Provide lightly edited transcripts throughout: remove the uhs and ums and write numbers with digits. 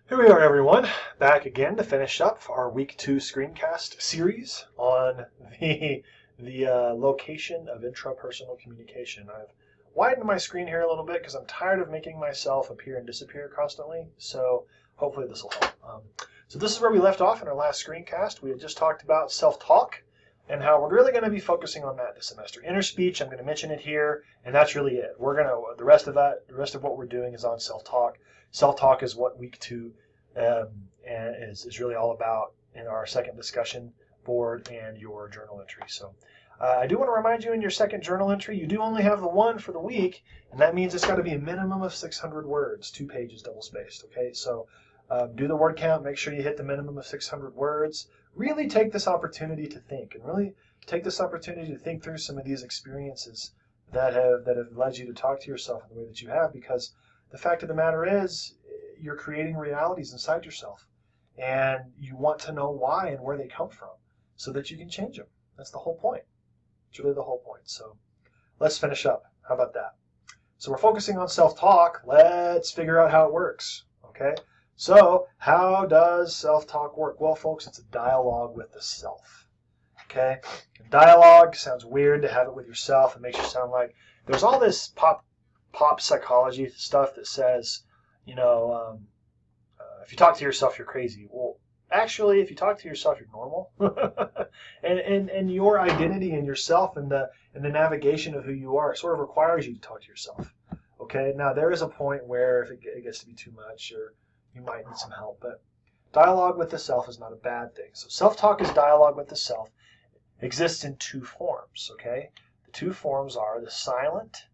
Here we are, everyone, back again to finish up our week 2 screencast series on the location of intrapersonal communication. I've widened my screen here a little bit because I'm tired of making myself appear and disappear constantly, so hopefully this will help. So this is where we left off in our last screencast. We had just talked about self-talk and how we're really going to be focusing on that this semester. Inner speech, I'm going to mention it here, and that's really it. The rest of what we're doing is on self-talk. Self-talk is what week 2 and is really all about in our second discussion board and your journal entry. So I do want to remind you in your second journal entry, you do only have the one for the week, and that means it's got to be a minimum of 600 words, 2 pages double spaced. Okay, so do the word count, make sure you hit the minimum of 600 words. Really take this opportunity to think, and really take this opportunity to think through some of these experiences that have led you to talk to yourself in the way that you have, because the fact of the matter is, you're creating realities inside yourself, and you want to know why and where they come from so that you can change them. That's the whole point. It's really the whole point. So let's finish up. How about that? So we're focusing on self-talk. Let's figure out how it works. Okay? So how does self-talk work? Well, folks, it's a dialogue with the self. Okay? Dialogue sounds weird to have it with yourself. It makes you sound like there's all this pop psychology stuff that says, if you talk to yourself, you're crazy. Well, actually, if you talk to yourself, you're normal. and your identity and yourself and the navigation of who you are sort of requires you to talk to yourself. Okay. Now there is a point where if it gets to be too much, or you might need some help. But dialogue with the self is not a bad thing. So self-talk is dialogue with the self. It exists in 2 forms. Okay. The 2 forms are the silent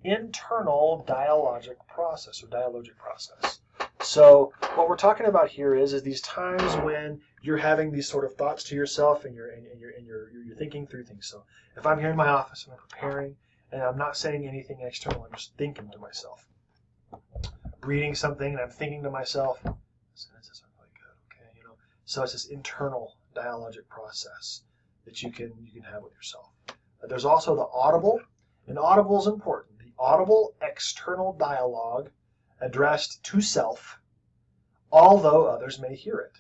internal dialogic process or dialogic process. So what we're talking about here is these times when you're having these sort of thoughts to yourself and you're thinking through things. So if I'm here in my office and I'm preparing and I'm not saying anything external, I'm just thinking to myself, reading something, and I'm thinking to myself, this isn't really good, okay, So it's this internal dialogic process that you can have with yourself. There's also the audible, and audible is important. Audible external dialogue addressed to self, although others may hear it.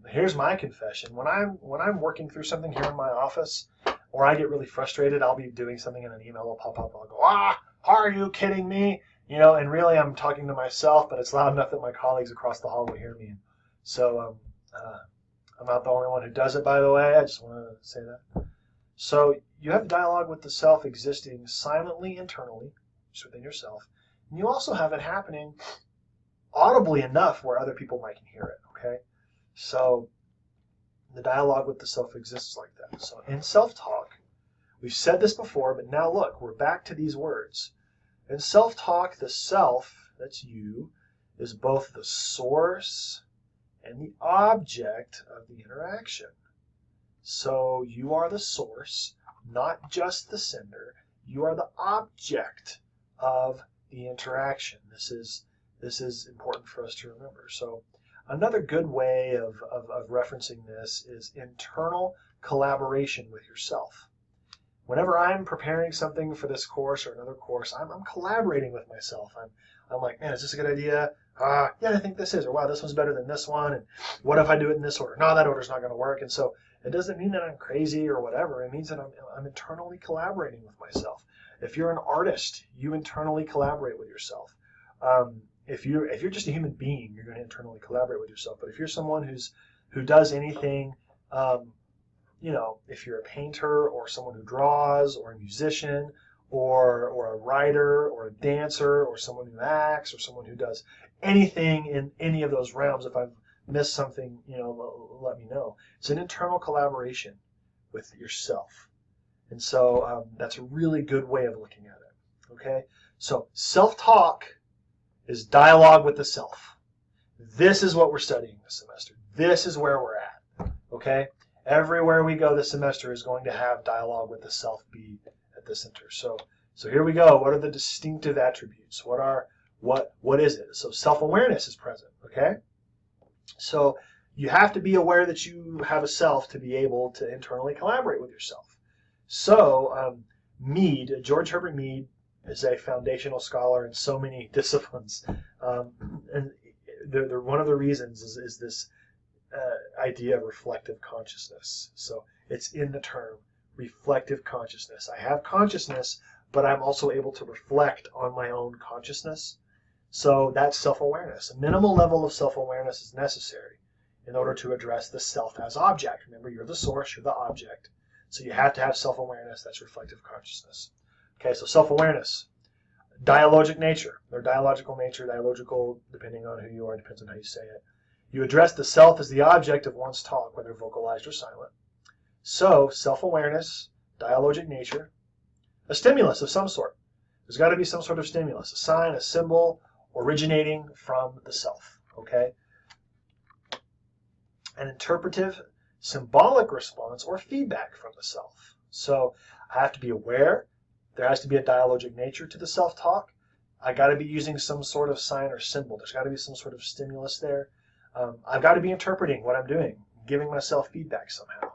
Here's my confession. When I'm working through something here in my office, or I get really frustrated, I'll be doing something and an email will pop up. I'll go, are you kidding me? And really I'm talking to myself, but it's loud enough that my colleagues across the hall will hear me. So I'm not the only one who does it, by the way. I just want to say that. So you have dialogue with the self existing silently internally, just within yourself. And you also have it happening audibly enough where other people might hear it, okay? So the dialogue with the self exists like that. So in self-talk, we've said this before, but now look, we're back to these words. In self-talk, the self, that's you, is both the source and the object of the interaction. So you are the source, not just the sender. You are the object of the interaction. This is important for us to remember. So another good way of referencing this is internal collaboration with yourself. Whenever I'm preparing something for this course or another course, I'm collaborating with myself. I'm like, man, is this a good idea? Yeah, I think this is. Or wow, this one's better than this one. And what if I do it in this order? No, that order's not going to work. And so it doesn't mean that I'm crazy or whatever. It means that I'm internally collaborating with myself. If you're an artist, you internally collaborate with yourself. If you're just a human being, you're going to internally collaborate with yourself. But if you're someone who does anything, if you're a painter or someone who draws or a musician or a writer or a dancer or someone who acts or someone who does anything in any of those realms, if I've missed something, let me know. It's an internal collaboration with yourself. And so that's a really good way of looking at it. Okay? So self-talk is dialogue with the self. This is what we're studying this semester. This is where we're at. Okay? Everywhere we go this semester is going to have dialogue with the self be at the center. So here we go. What are the distinctive attributes? What is it? So self-awareness is present. Okay? So you have to be aware that you have a self to be able to internally collaborate with yourself. So George Herbert Mead is a foundational scholar in so many disciplines. And one of the reasons is this idea of reflective consciousness. So it's in the term reflective consciousness. I have consciousness, but I'm also able to reflect on my own consciousness. So that's self-awareness. A minimal level of self-awareness is necessary in order to address the self as object. Remember, you're the source, you're the object. So you have to have self-awareness. That's reflective consciousness. Okay, so self-awareness. Dialogic nature. Their dialogical nature, dialogical, depending on who you are, depends on how you say it. You address the self as the object of one's talk, whether vocalized or silent. So, self-awareness, dialogic nature, a stimulus of some sort. There's got to be some sort of stimulus, a sign, a symbol, originating from the self. Okay? An interpretive, symbolic response or feedback from the self. So, I have to be aware. There has to be a dialogic nature to the self-talk. I got to be using some sort of sign or symbol. There's got to be some sort of stimulus there. I've got to be interpreting what I'm doing, giving myself feedback somehow.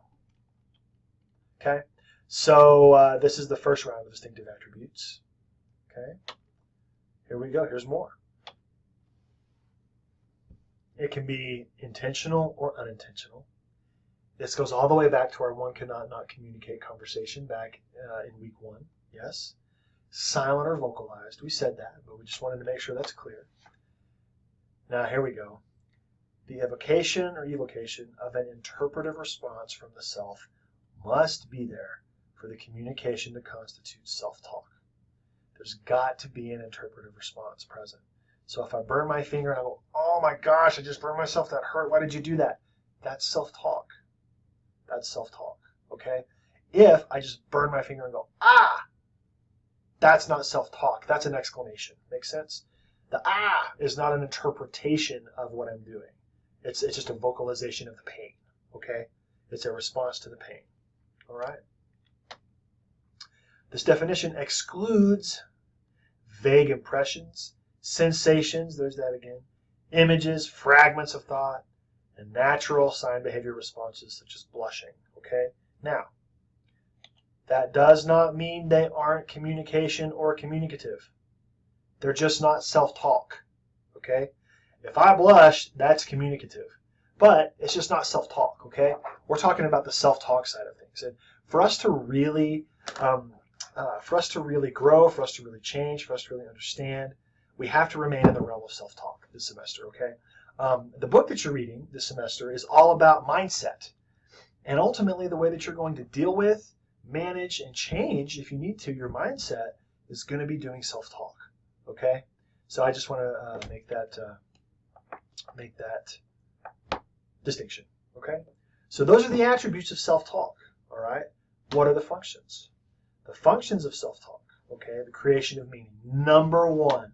Okay, so this is the first round of distinctive attributes. Okay, here we go. Here's more. It can be intentional or unintentional. This goes all the way back to our one cannot not communicate conversation back in week 1. Yes. Silent or vocalized. We said that, but we just wanted to make sure that's clear. Now here we go. The evocation or evocation of an interpretive response from the self must be there for the communication to constitute self-talk. There's got to be an interpretive response present. So if I burn my finger and I go, oh my gosh, I just burned myself, that hurt, why did you do that? That's self-talk. That's self-talk, okay? If I just burn my finger and go, ah, that's not self-talk. That's an exclamation. Make sense? The ah is not an interpretation of what I'm doing. It's just a vocalization of the pain, okay? It's a response to the pain, all right? This definition excludes vague impressions, sensations, there's that again, images, fragments of thought, and natural sign behavior responses such as blushing, okay? Now, that does not mean they aren't communication or communicative. They're just not self-talk, okay? If I blush, that's communicative. But it's just not self-talk, okay? We're talking about the self-talk side of things. And for us to really grow, for us to really change, for us to really understand, we have to remain in the realm of self-talk this semester, okay? The book that you're reading this semester is all about mindset. And ultimately, the way that you're going to deal with, manage, and change, if you need to, your mindset is going to be doing self-talk, okay? So I just want to make that distinction, okay? So those are the attributes of self-talk, all right? What are the functions? The functions of self-talk, okay? The creation of meaning. Number 1,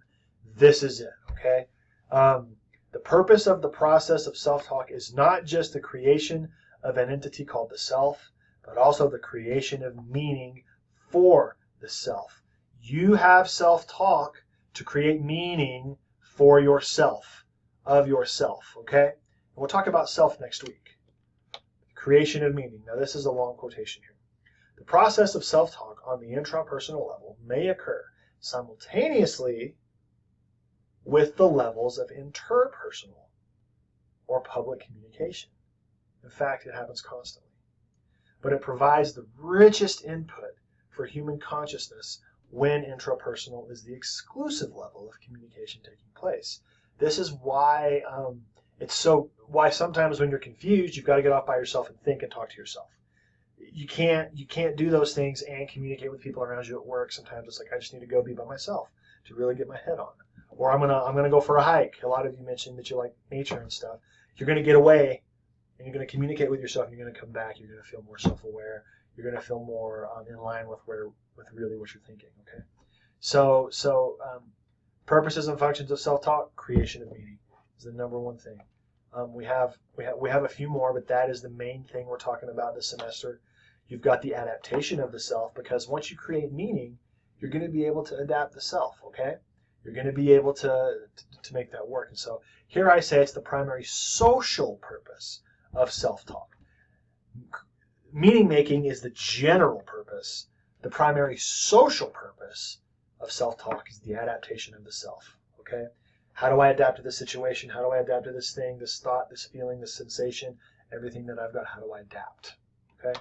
this is it, okay? The purpose of the process of self-talk is not just the creation of an entity called the self, but also the creation of meaning for the self. You have self-talk to create meaning for yourself, of yourself, okay? And we'll talk about self next week. Creation of meaning. Now this is a long quotation here. The process of self-talk on the intrapersonal level may occur simultaneously with the levels of interpersonal or public communication. In fact, it happens constantly. But it provides the richest input for human consciousness when intrapersonal is the exclusive level of communication taking place. This is why why sometimes when you're confused, you've got to get off by yourself and think and talk to yourself. You can't do those things and communicate with people around you at work. Sometimes it's like, I just need to go be by myself to really get my head on. Or I'm gonna go for a hike. A lot of you mentioned that you like nature and stuff. You're gonna get away and you're gonna communicate with yourself and you're gonna come back. You're gonna feel more self-aware. You're gonna feel more in line with really what you're thinking. Okay. So purposes and functions of self-talk, creation of meaning is the number 1 thing. We have a few more, but that is the main thing we're talking about this semester. You've got the adaptation of the self, because once you create meaning, you're going to be able to adapt the self, okay? You're going to be able to make that work. And so here I say it's the primary social purpose of self-talk. Meaning making is the general purpose. The primary social purpose of self-talk is the adaptation of the self, okay? How do I adapt to this situation? How do I adapt to this thing, this thought, this feeling, this sensation, everything that I've got? How do I adapt? Okay.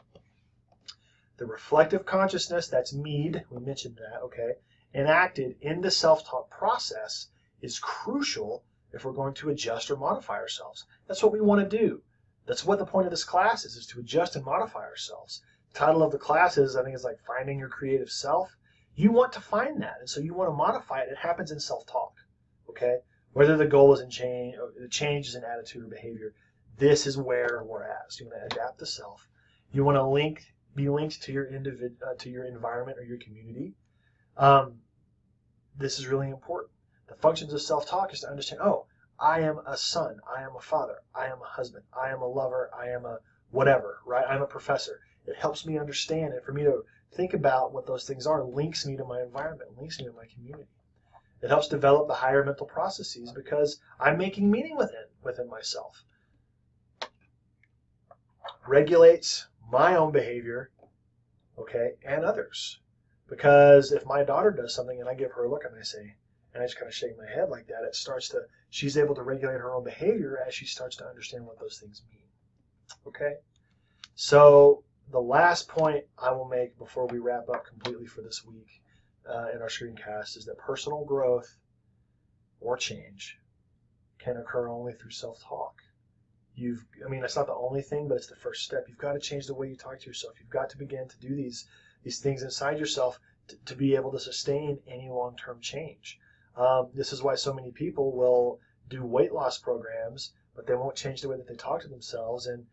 The reflective consciousness, that's MEAD, we mentioned that, okay, enacted in the self-talk process is crucial if we're going to adjust or modify ourselves. That's what we want to do. That's what the point of this class is to adjust and modify ourselves. The title of the class is, I think it's like Finding Your Creative Self. You want to find that, and so you want to modify it. It happens in self-talk, okay? Whether the goal is in change, or the change is in attitude or behavior, this is where we're at. So you want to adapt the self. You want to be linked to your to your environment or your community. This is really important. The functions of self-talk is to understand, oh, I am a son, I am a father, I am a husband, I am a lover, I am a whatever, right? I'm a professor. It helps me understand, and for me to think about what those things are links me to my environment, links me to my community. It helps develop the higher mental processes because I'm making meaning within myself. Regulates my own behavior, okay, and others. Because if my daughter does something and I give her a look and I say, and I just kind of shake my head like that, it starts to, she's able to regulate her own behavior as she starts to understand what those things mean. Okay? So the last point I will make before we wrap up completely for this week in our screencast is that personal growth or change can occur only through self-talk. I mean, that's not the only thing, but it's the first step. You've got to change the way you talk to yourself. You've got to begin to do these things inside yourself to be able to sustain any long-term change. This is why so many people will do weight loss programs, but they won't change the way that they talk to themselves, and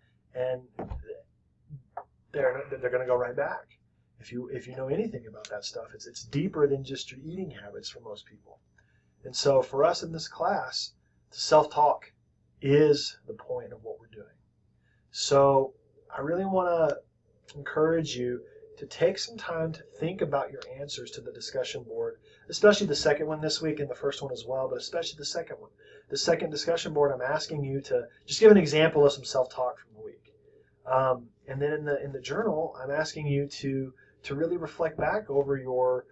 they're going to go right back. If you know anything about that stuff, it's deeper than just your eating habits for most people. And so for us in this class, the self-talk is the point of what we're doing. So I really want to encourage you to take some time to think about your answers to the discussion board, especially the second one this week and the first one as well, but especially the second one. The second discussion board, I'm asking you to just give an example of some self-talk from the week. And then in the journal, I'm asking you to really reflect back over your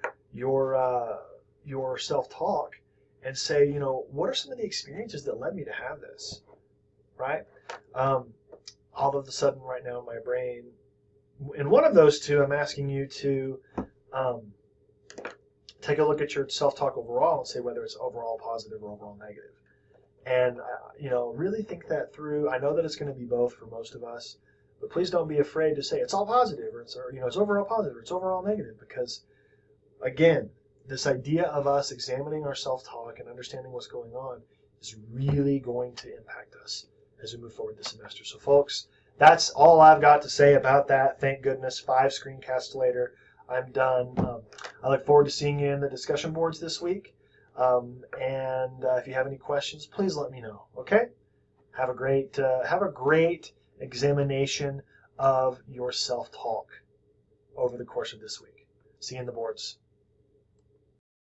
self-talk and say, you know, what are some of the experiences that led me to have this, right? All of a sudden right now in my brain, in one of those two, I'm asking you to take a look at your self-talk overall and say whether it's overall positive or overall negative. And, you know, really think that through. I know that it's going to be both for most of us, but please don't be afraid to say it's all positive or it's overall positive or it's overall negative, because, again, this idea of us examining our self-talk and understanding what's going on is really going to impact us as we move forward this semester. So, folks, that's all I've got to say about that. Thank goodness. 5 screencasts later, I'm done. I look forward to seeing you in the discussion boards this week. And if you have any questions, please let me know. Okay? Have a great examination of your self-talk over the course of this week. See you in the boards.